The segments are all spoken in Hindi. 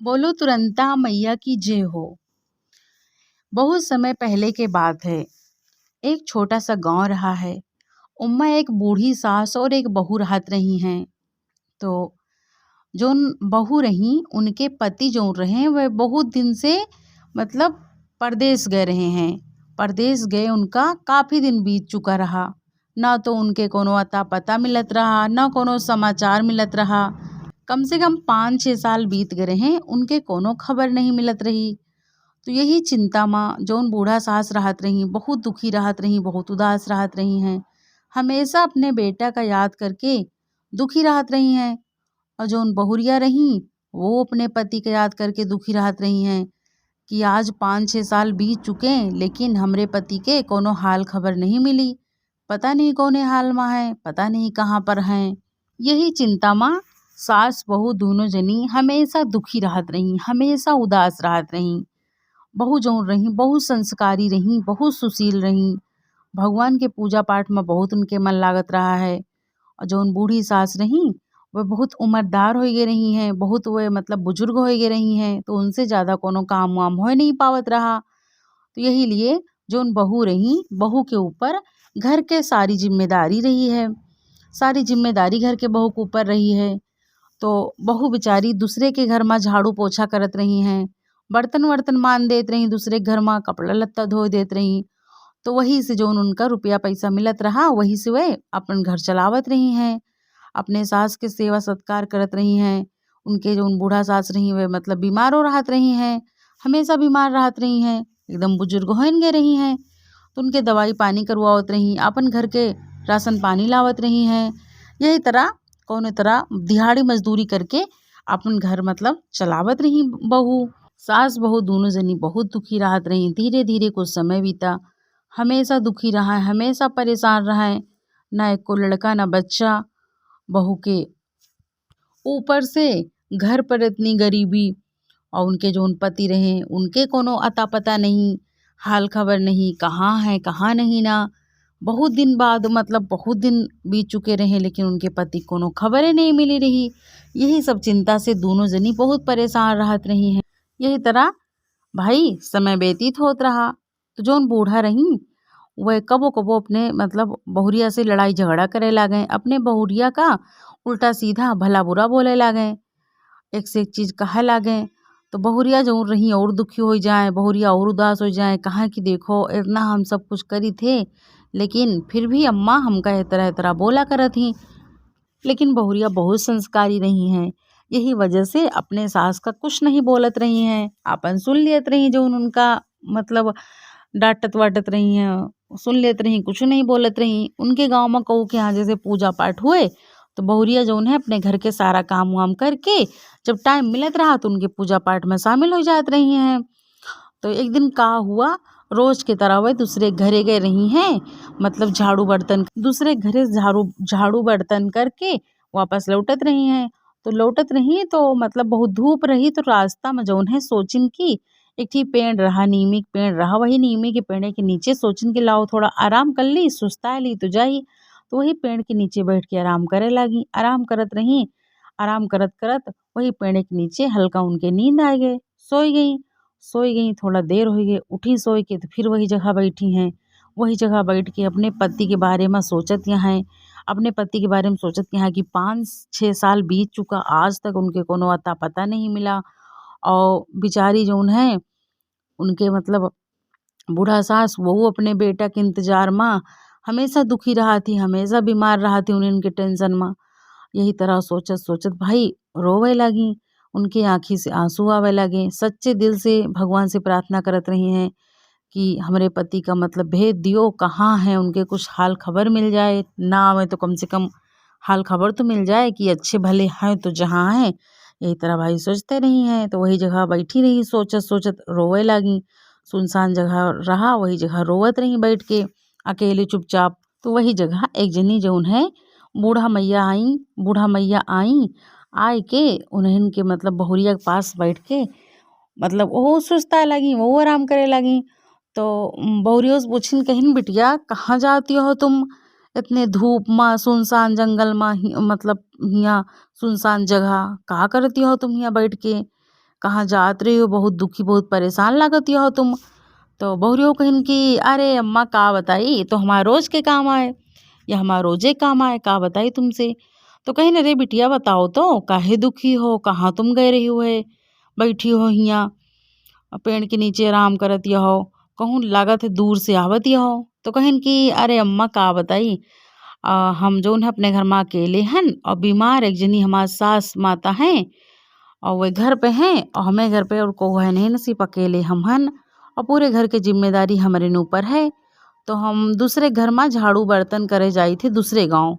बोलो तुरंता मैया की जय हो। बहुत समय पहले के बात है। एक छोटा सा गांव रहा है। उम्मा एक बूढ़ी सास और एक बहू रहत रही हैं। तो जोन बहू रही उनके पति जो रहे वह बहुत दिन से मतलब परदेश गए रहे हैं। परदेश गए उनका काफ़ी दिन बीत चुका रहा। ना तो उनके कोनो अता पता मिलत रहा, ना कोनो समाचार मिलत रहा। कम से कम 5-6 साल बीत गए हैं, उनके कोनो खबर नहीं मिलत रही। तो यही चिंता माँ जौन बूढ़ा सास रहत रही, बहुत दुखी रहत रही, बहुत उदास रहत रही हैं। हमेशा अपने बेटा का याद करके दुखी रहत रही हैं। और जौन बहुरिया रही वो अपने पति का याद करके दुखी रहत रही हैं कि आज 5-6 साल बीत चुके हैं, लेकिन हमरे पति के कोनो हाल खबर नहीं मिली। पता नहीं कौने हाल में है, पता नहीं कहाँ पर हैं। यही चिंता माँ सास बहू दोनों जनी हमेशा दुखी रहत रही, हमेशा उदास रहत रही। बहू जौन रही बहुत संस्कारी रही, बहुत सुशील रही। भगवान के पूजा पाठ में बहुत उनके मन लागत रहा है। और जौन बूढ़ी सास रही वह बहुत उम्रदार हो गए रही हैं, बहुत वह मतलब बुजुर्ग हो गए रही हैं, तो उनसे ज़्यादा कोनो काम वाम हो नहीं पावत रहा। तो यही लिए जौन बहू रही, बहू के ऊपर घर के सारी जिम्मेदारी रही है। सारी जिम्मेदारी घर के बहू के ऊपर रही है। तो बहू बेचारी दूसरे के घर में झाड़ू पोछा करत रही हैं, बर्तन वर्तन मान देत रही, दूसरे के घर में कपड़ा लत्ता धो देत रही। तो वही से जो उनका रुपया पैसा मिलत रहा वही से वे अपन घर चलावत रही हैं। अपने सास के सेवा सत्कार करत रही हैं। उनके जो बूढ़ा सास रही वे मतलब बीमार हो रहत रही हैं, हमेशा बीमार रहत रही हैं, एकदम बुजुर्ग होन गए रही हैं। तो उनके दवाई पानी करवावत रही, अपन घर के राशन पानी लावत रही हैं। यही तरह कौनो तरह दिहाड़ी मजदूरी करके अपन घर मतलब चलावत रही बहू। सास बहू दोनों जनी बहुत दुखी रहत रही। धीरे धीरे कुछ समय बीता, हमेशा दुखी रहा है, हमेशा परेशान रहा है। ना एक को लड़का ना बच्चा। बहू के ऊपर से घर पर इतनी गरीबी, और उनके जो उन पति रहे उनके कोनो अता पता नहीं, हाल खबर नहीं, कहाँ है कहाँ नहीं ना। बहुत दिन बाद मतलब बहुत दिन बीत चुके रहे, लेकिन उनके पति कोनो खबरें नहीं मिली रही। यही सब चिंता से दोनों जनी बहुत परेशान रहत रही हैं। यही तरह भाई समय व्यतीत होत रहा। तो जोन बूढ़ा रही वह कबो कबो अपने मतलब बहुरिया से लड़ाई झगड़ा करे लागे, अपने बहुरिया का उल्टा सीधा भला बुरा बोले लागे, एक से एक चीज़ कहे लागे। तो बहुरिया जो रही और दुखी हो जाए, बहुरिया और उदास हो जाए, कहाँ कि देखो इतना हम सब कुछ करी थे, लेकिन फिर भी अम्मा हमका तरह तरह बोला करत थी। लेकिन बहुरिया बहुत संस्कारी रही हैं, यही वजह से अपने सास का कुछ नहीं बोलत रही हैं, अपन सुन लेत रही जो उनका मतलब डांटत वाटत रही हैं, सुन लेत रही, कुछ नहीं बोलत रही। उनके गांव में कहू के यहाँ जैसे पूजा पाठ हुए तो बहुरिया जो है अपने घर के सारा काम वाम करके जब टाइम मिलत रहा तो उनके पूजा पाठ में शामिल हो जात रही हैं। तो एक दिन का हुआ, रोज की तरह वह दूसरे घरे गए रही हैं, मतलब झाड़ू बर्तन दूसरे घरे झाड़ू बर्तन करके वापस लौटत रही हैं। तो लौटत रही तो मतलब बहुत धूप रही, तो रास्ता में जौन है सोचिन की एकठी पेड़ रहा, नीमी के पेड़ रहा, वही नीमी के पेड़ के नीचे सोचिन के लाओ थोड़ा आराम कर ली, सुस्ता ली तो जाई। तो वही पेड़ के नीचे बैठ के आराम करे लगी, आराम करत रही। आराम करत करत वही पेड़ के नीचे हल्का उनके नींद आ गए, सोई गई। थोड़ा देर हो गई, उठी सोई के तो फिर वही जगह बैठी हैं। वही जगह बैठ के अपने पति के बारे में सोचत यहाँ हैं, अपने पति के बारे में सोचत यहाँ कि 5-6 साल बीत चुका, आज तक उनके कोनो अता पता नहीं मिला। और बेचारी जौन है उनके मतलब बूढ़ा सास वहू अपने बेटा के इंतजार में हमेशा दुखी रहा थी, हमेशा बीमार रहा थी उनके टेंशन में। यही तरह सोचत सोचत भाई रोवे लगी, उनकी आँखी से आंसू आवे लगे। सच्चे दिल से भगवान से प्रार्थना करत रही हैं कि हमारे पति का मतलब भेद दियो, कहाँ हैं उनके, कुछ हाल खबर मिल जाए, ना आवे तो कम से कम हाल खबर तो मिल जाए कि अच्छे भले हैं तो जहाँ हैं। यही तरह भाई सोचते रही हैं। तो वही जगह बैठी रही, सोचत सोचत रोवे लगी। सुनसान जगह रहा, वही जगह रोवत रही बैठ के अकेले चुपचाप। तो वही जगह एक जनी जौन है बूढ़ा मैया आई, आए के उन्हें के मतलब बहुरिया के पास बैठ के मतलब वो सुस्ता लगी, वो आराम करे लगी। तो बहुरिया से पूछिन, कहिन बिटिया कहाँ जाती हो तुम इतने धूप में, सुनसान जंगल में, मतलब यहाँ सुनसान जगह कहाँ करती हो तुम यहाँ बैठ के। कहाँ जात रही हो, बहुत दुखी बहुत परेशान लागत हो तुम। तो बहुरियो कहिन कि अरे अम्मा का बताई, तो हमारा रोज के काम आए या हमारा रोजे काम आए, का बताई तुमसे। तो कहिन अरे बिटिया बताओ तो काहे दुखी हो, कहाँ तुम गए रही हो है, बैठी हो हियाँ पेड़ के नीचे आराम करत हो, कहूँ लागत है दूर से आवत हो। तो कहिन कि अरे अम्मा का बताई, हम जोन है अपने घर में अकेले हन और बीमार एक जनी हमार सास माता हैं और वे घर पे हैं और हमें घर पे और को है नहीं, सिर्फ अकेले हम हन और पूरे घर की जिम्मेदारी हमारे ऊपर है। तो हम दूसरे घर में झाड़ू बर्तन करे जाई थे दूसरे गांव,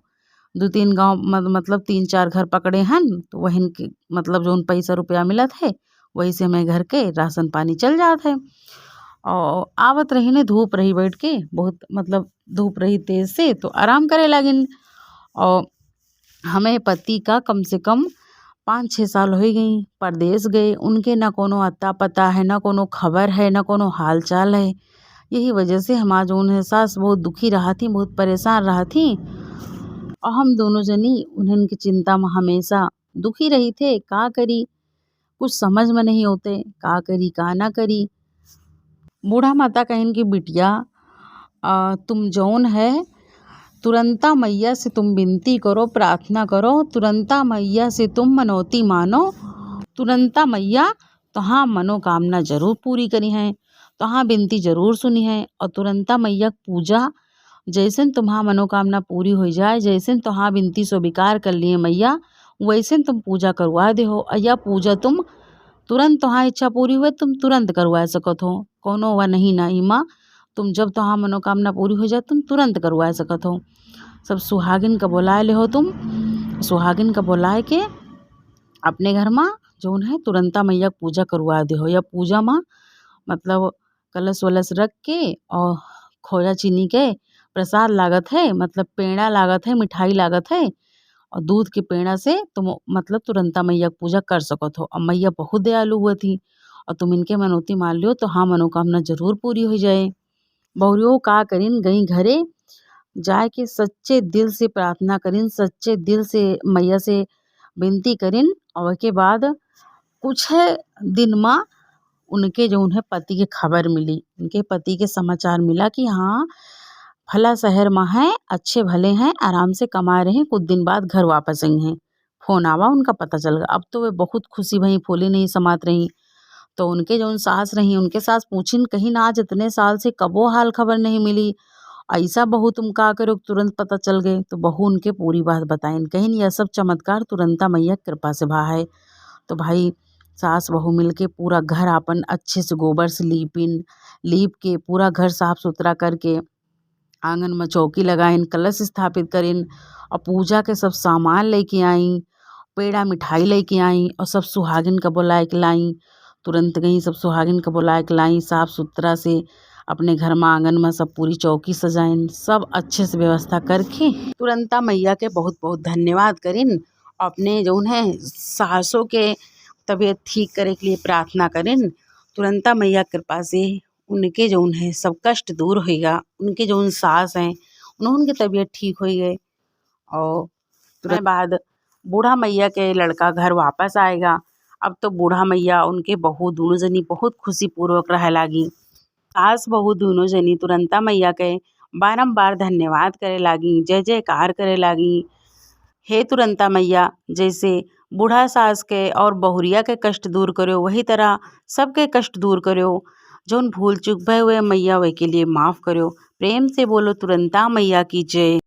2-3 गांव मतलब 3-4 घर पकड़े हन। तो वही के मतलब जो पैसा रुपया मिलत है वही से हमें घर के राशन पानी चल जात है। और आवत रही ने धूप रही बैठ के बहुत मतलब धूप रही तेज से, तो आराम करे लागिन। और हमें पति का कम से कम 5-6 साल हो गई परदेश गए, उनके ना कोनो अता पता है, ना कोनो खबर है, ना कोनो हाल चाल है। यही वजह से हमारा जो उन्हें सास बहुत दुखी रहा थी, बहुत परेशान रहा थी और हम दोनों जनी उन्हें की चिंता में हमेशा दुखी रही थे। का करी कुछ समझ में नहीं होते, का करी का ना करी। बूढ़ा माता कहिन की बिटिया तुम जौन है तुरंता मैया से तुम विनती करो, प्रार्थना करो, तुरंता मैया से तुम मनौती मानो, तुरंता मैया तहाँ मनोकामना जरूर पूरी करी है, तहाँ विनती जरूर सुनी है। और तुरंता मैया पूजा जैसे तुम्हारा मनोकामना पूरी हो जाए, जैसे तहाँ विनती स्वीकार कर लिए मैया, वैसे तुम पूजा करवा दे हो। या पूजा तुम तुरंत तहाँ इच्छा पूरी हुए तुम तुरंत करवा सकत हो, कोनो वा नहीं ना इमा, तुम जब तहाँ मनोकामना पूरी हो जाए तुम तुरंत करवा सकत हो। सब सुहागिन का बुलाए ले हो, तुम सुहागिन का बुलाए के अपने घर में जौन है तुरंता मैया पूजा करवा दे हो। या पूजा में मतलब कलश वलश रख के और खोया चीनी के प्रसाद लागत है, मतलब पेड़ा लागत है, मिठाई लागत है और दूध के पेड़ा से तुम मतलब तुरंता मैया पूजा कर सकत हो। और मैया बहुत दयालु हुई थी और तुम इनके मनौती मान लियो तो हाँ मनोकामना जरूर पूरी हो जाए। बहुरियो का करीन गई घरे जाए के सच्चे दिल से प्रार्थना करीन, सच्चे दिल से मैया से विनती करीन। और के बाद कुछ दिन में उनके जो उन्हें पति की खबर मिली, उनके पति के समाचार मिला कि हाँ फला शहर में हैं, अच्छे भले हैं, आराम से कमा रहे हैं, कुछ दिन बाद घर वापस आई हैं। फोन आवा उनका पता चल गया। अब तो वे बहुत खुशी भई, फूली नहीं समात रही। तो उनके जो सास रही उनके सास पूछिन कहीं ना आज इतने साल से कबो हाल खबर नहीं मिली, ऐसा बहू तुम का करो तुरंत पता चल गए। तो बहू उनके पूरी बात बताइन, कहीं यह सब चमत्कार तुरंता मैया कृपा से भा है। तो भाई सास बहू मिलके पूरा घर अपन अच्छे से गोबर से लीप के पूरा घर साफ सुथरा करके आंगन में चौकी लगाइन, कलश स्थापित करीन और पूजा के सब सामान लेके आई, पेड़ा मिठाई लेके आई और सब सुहागिन का बुलाए के लाई। तुरंत गई सब सुहागिन का बुलाए के लाई, साफ सुथरा से अपने घर में आंगन में सब पूरी चौकी सजाइन, सब अच्छे से व्यवस्था करके तुरंता मैया के बहुत बहुत धन्यवाद करीन। अपने जो है सासों के तबीयत ठीक करे के लिए प्रार्थना करें। तुरंता मैया कृपा से उनके जो है सब कष्ट दूर होगा, उनके जो सास हैं उनकी तबीयत ठीक हो गई। और तुरंत बाद बूढ़ा मैया के लड़का घर वापस आएगा। अब तो बूढ़ा मैया उनके बहू दोनों जनी बहुत खुशी पूर्वक रह लागी। सास बहू दोनों जनी तुरंता मैया के बारंबार धन्यवाद करे लागी, जय जयकार करे लागी। हे तुरंता मैया, जैसे बूढ़ा सास के और बहुरिया के कष्ट दूर करो, वही तरह सबके कष्ट दूर करो। जौन भूल चूक भय हुए मैया वे के लिए माफ़ करो। प्रेम से बोलो तुरंता मैया की जय।